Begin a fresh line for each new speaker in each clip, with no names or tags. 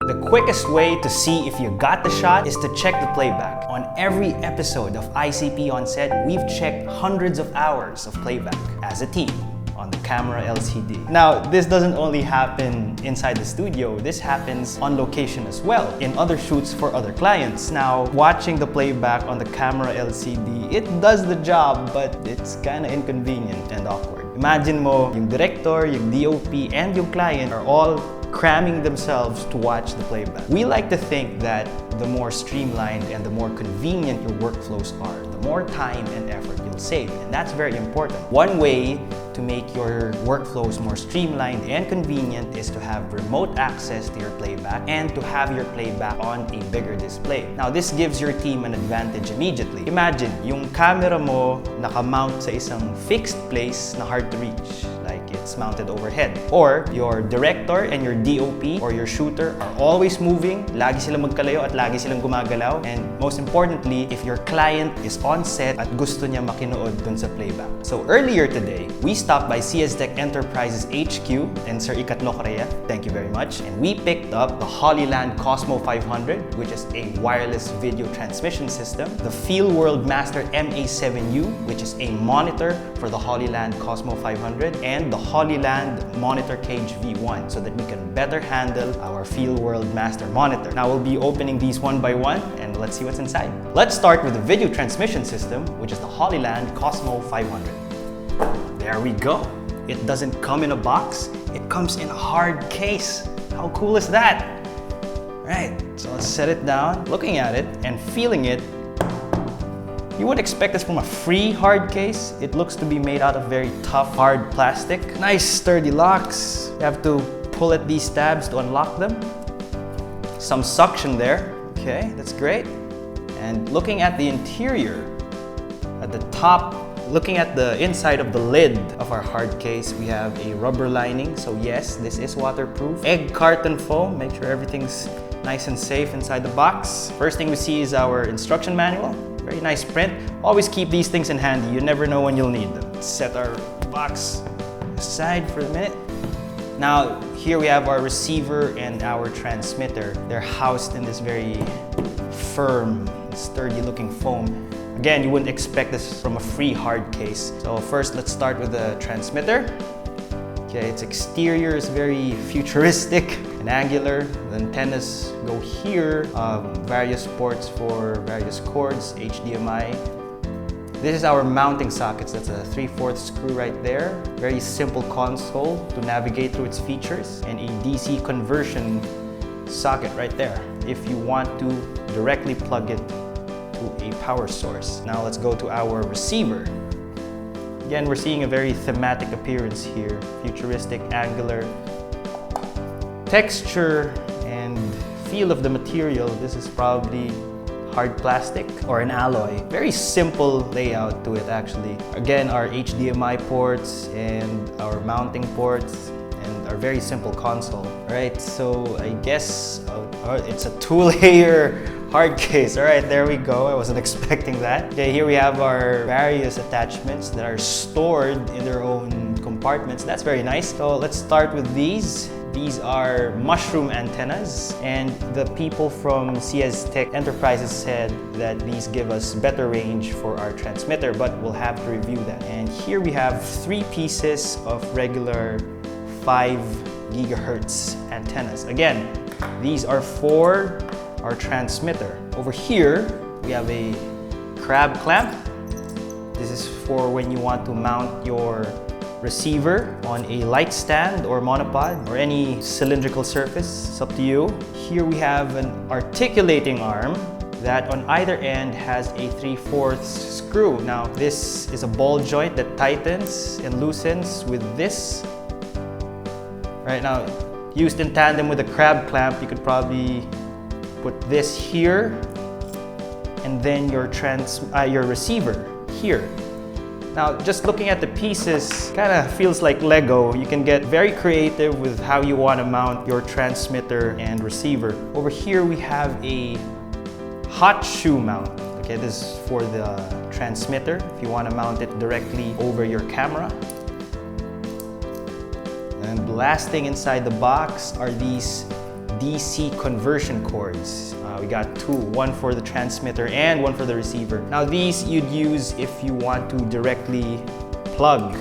The quickest way to see if you got the shot is to check the playback. On every episode of ICP on set, we've checked hundreds of hours of playback as a team on the camera LCD. Now, this doesn't only happen inside the studio, this happens on location as well, in other shoots for other clients. Now, watching the playback on the camera LCD, it does the job, but it's kinda inconvenient and awkward. Imagine mo, yung director, yung DOP, and yung client are all cramming themselves to watch the playback. We like to think that the more streamlined and the more convenient your workflows are, the more time and effort you'll save, and that's very important. One way to make your workflows more streamlined and convenient is to have remote access to your playback and to have your playback on a bigger display. Now, this gives your team an advantage immediately. Imagine, yung camera mo nakamount sa isang fixed place na hard to reach, like it's mounted overhead. Or your director and your DOP or your shooter are always moving, lagi silang magkalayo at lagi silang gumagalaw. And most importantly, if your client is on set at gusto niya makinood dun sa playback. So earlier today, we stopped by Sieztech Enterprises HQ and Sir Ikatlo, Correa. Thank you very much. And we picked up the Hollyland Cosmo 500, which is a wireless video transmission system, the Feelworld Master MA7U, which is a monitor for the Hollyland Cosmo 500, and the Hollyland Monitor Cage V1, so that we can better handle our Feelworld Master monitor. Now we'll be opening these one by one, and let's see what's inside. Let's start with the video transmission system, which is the Hollyland Cosmo 500. There we go. It doesn't come in a box, it comes in a hard case. How cool is that? Right, so let's set it down. Looking at it and feeling it, you would expect this from a free hard case. It looks to be made out of very tough, hard plastic. Nice sturdy locks. You have to pull at these tabs to unlock them. Some suction there. Okay, that's great. And looking at the interior, at the top, looking at the inside of the lid of our hard case, we have a rubber lining. So yes, this is waterproof. Egg carton foam, make sure everything's nice and safe inside the box. First thing we see is our instruction manual. Very nice print. Always keep these things in handy. You never know when you'll need them. Let's set our box aside for a minute. Now, here we have our receiver and our transmitter. They're housed in this very firm, sturdy looking foam. Again, you wouldn't expect this from a free hard case. So first, let's start with the transmitter. Okay, its exterior is very futuristic and angular. The antennas go here. Various ports for various cords, HDMI. This is our mounting sockets. That's a 3/4 screw right there. Very simple console to navigate through its features, and a DC conversion socket right there if you want to directly plug it to a power source. Now let's go to our receiver. Again, we're seeing a very thematic appearance here. Futuristic, angular. Texture and feel of the material. This is probably hard plastic or an alloy. Very simple layout to it actually. Again, our HDMI ports and our mounting ports and our very simple console. Alright, so I guess it's a 2-layer hard case. Alright, there we go. I wasn't expecting that. Okay, here we have our various attachments that are stored in their own compartments. That's very nice. So let's start with these. These are mushroom antennas, and the people from Sieztech Enterprises said that these give us better range for our transmitter, but we'll have to review that. And here we have 3 pieces of regular 5 gigahertz antennas. Again, these are for our transmitter. Over here, we have a crab clamp. This is for when you want to mount your receiver on a light stand or monopod or any cylindrical surface. It's up to you. Here we have an articulating arm that on either end has a 3/4 screw. Now, this is a ball joint that tightens and loosens with this. Right now, used in tandem with a crab clamp, you could probably put this here and then your receiver here. Now, just looking at the pieces, kind of feels like Lego. You can get very creative with how you want to mount your transmitter and receiver. Over here, we have a hot shoe mount. Okay, this is for the transmitter if you want to mount it directly over your camera. And blasting inside the box are these DC conversion cords. We got two, one for the transmitter and one for the receiver. Now these you'd use if you want to directly plug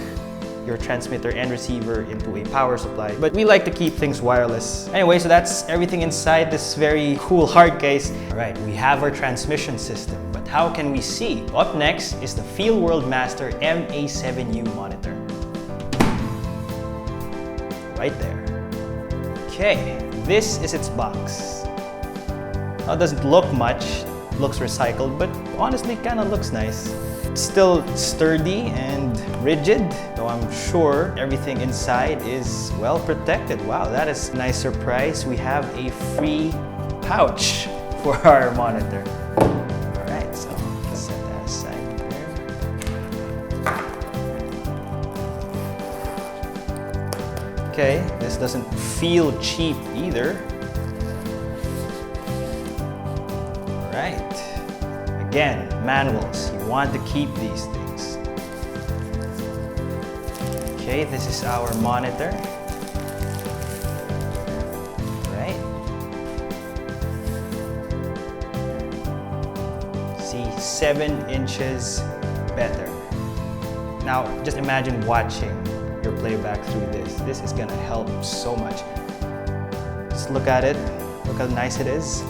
your transmitter and receiver into a power supply, but we like to keep things wireless. Anyway, so that's everything inside this very cool hard case. All right, we have our transmission system, but how can we see? Up next is the Feelworld Master MA7U monitor. Right there. Okay, this is its box. Now, it doesn't look much, it looks recycled, but honestly kind of looks nice. It's still sturdy and rigid, so I'm sure everything inside is well protected. Wow, that is a nice surprise. We have a free pouch for our monitor. All right, so let's set that aside there. Okay, this doesn't feel cheap either. All right, again, manuals. You want to keep these things. Okay, this is our monitor. Right. See, 7 inches better. Now, just imagine watching your playback through this. This is gonna help so much. Just look at it. Look how nice it is.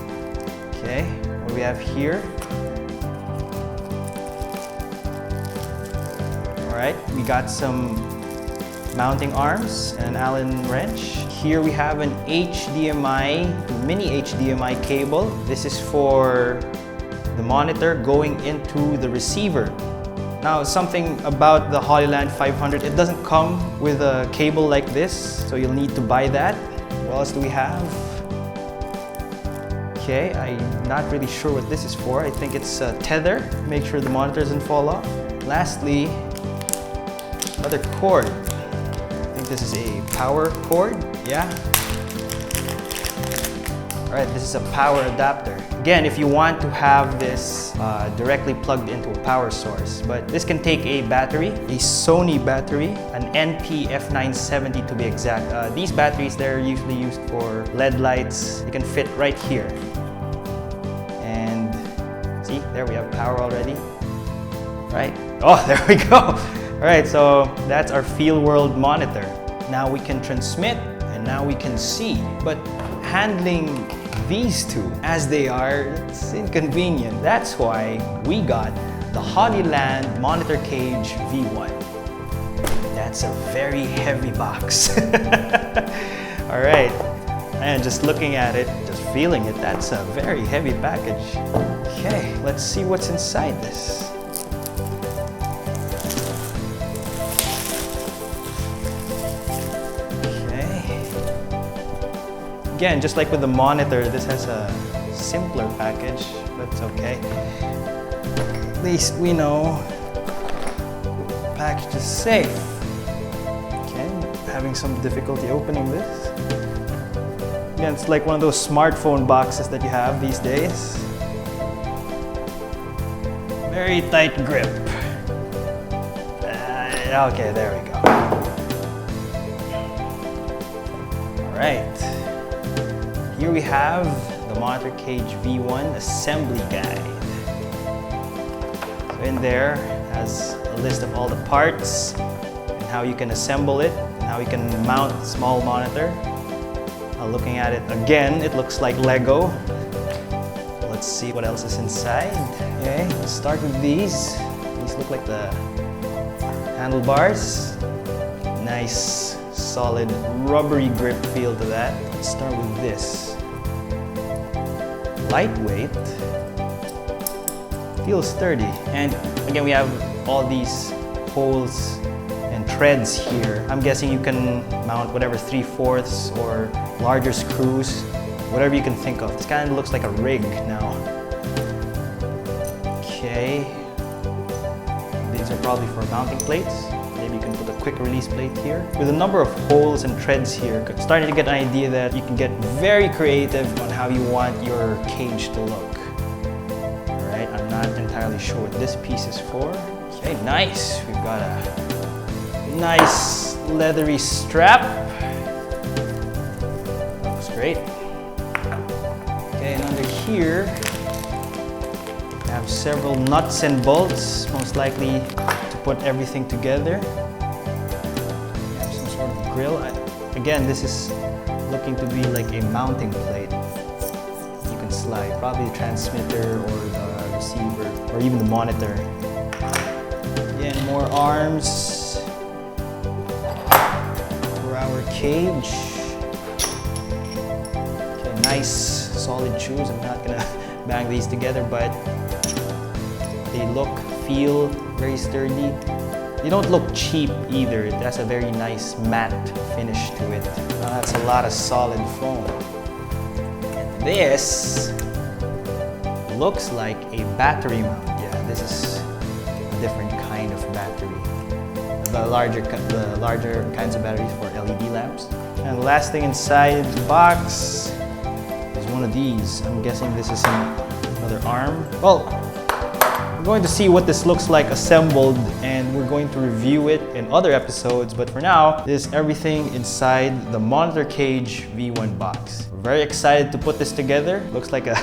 Okay, what do we have here? All right, we got some mounting arms and an Allen wrench. Here we have an HDMI to mini HDMI cable. This is for the monitor going into the receiver. Now, something about the Hollyland 500, it doesn't come with a cable like this, so you'll need to buy that. What else do we have? Okay, I'm not really sure what this is for. I think it's a tether, make sure the monitor doesn't fall off. Lastly, another cord. I think this is a power cord, yeah. All right, this is a power adapter. Again, if you want to have this directly plugged into a power source, but this can take a battery, a Sony battery, an NP F970 to be exact. These batteries, they're usually used for LED lights. You can fit right here. And see, there we have power already. Right? Oh, there we go. All right, so that's our Feelworld monitor. Now we can transmit and now we can see, but handling these two as they are, it's inconvenient. That's why we got the Hollyland Monitor Cage V1. That's a very heavy box. All right, and just looking at it, just feeling it, that's a very heavy package. Okay, let's see what's inside this. Again, just like with the monitor, this has a simpler package, but it's okay. At least we know the package is safe. Okay, having some difficulty opening this. Again, it's like one of those smartphone boxes that you have these days. Very tight grip. Okay, there we go. All right. Here we have the Monitor Cage V1 assembly guide. So in there has a list of all the parts and how you can assemble it and how you can mount a small monitor. Looking at it again, it looks like Lego. Let's see what else is inside. Okay, let's start with these. These look like the handlebars. Nice, solid, rubbery grip feel to that. Let's start with this. Lightweight, feels sturdy. And again, we have all these holes and treads here. I'm guessing you can mount whatever 3/4 or larger screws, whatever you can think of. This kind of looks like a rig now. Okay, these are probably for mounting plates. Maybe you can put a quick release plate here. With a number of holes and treads here, starting to get an idea that you can get very creative on how you want your cage to look. All right, I'm not entirely sure what this piece is for. Okay, nice. We've got a nice leathery strap. Looks great. Okay, and under here, I have several nuts and bolts, most likely to put everything together. I have some sort of grill. Again, this is looking to be like a mounting plate. You can slide, probably the transmitter or the receiver, or even the monitor. Again, more arms for our cage. Okay, nice solid shoes. I'm not gonna bang these together, but they feel very sturdy. They don't look cheap either. It has a very nice matte finish to it. That's a lot of solid foam. And this looks like a battery mount. Yeah, this is a different kind of battery. The larger kinds of batteries for LED lamps. And the last thing inside the box is one of these. I'm guessing this is another arm. Well, we're going to see what this looks like assembled, and we're going to review it in other episodes. But for now, this is everything inside the monitor cage V1 box. We're very excited to put this together. Looks like a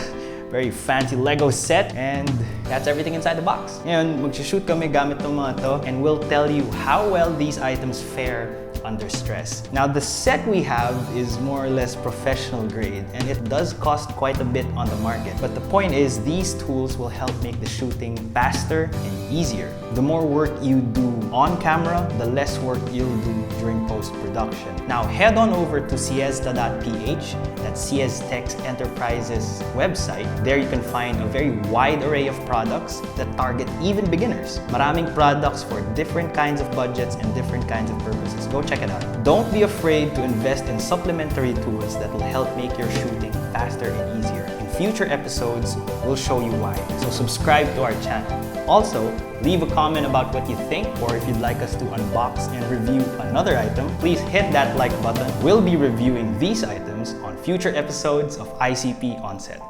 very fancy Lego set, and that's everything inside the box. Ngayon, mag-shoot kami gamit ng mga to, and we'll tell you how well these items fare under stress. Now, the set we have is more or less professional grade, and it does cost quite a bit on the market. But the point is, these tools will help make the shooting faster and easier. The more work you do on camera, the less work you'll do during post-production. Now, head on over to siezta.ph, that's Sieztech's Enterprises website. There you can find a very wide array of products that target even beginners. Maraming products for different kinds of budgets and different kinds of purposes. Go check it out. Don't be afraid to invest in supplementary tools that will help make your shooting faster and easier. In future episodes, we'll show you why. So subscribe to our channel. Also, leave a comment about what you think, or if you'd like us to unbox and review another item, please hit that like button. We'll be reviewing these items on future episodes of ICP On Set.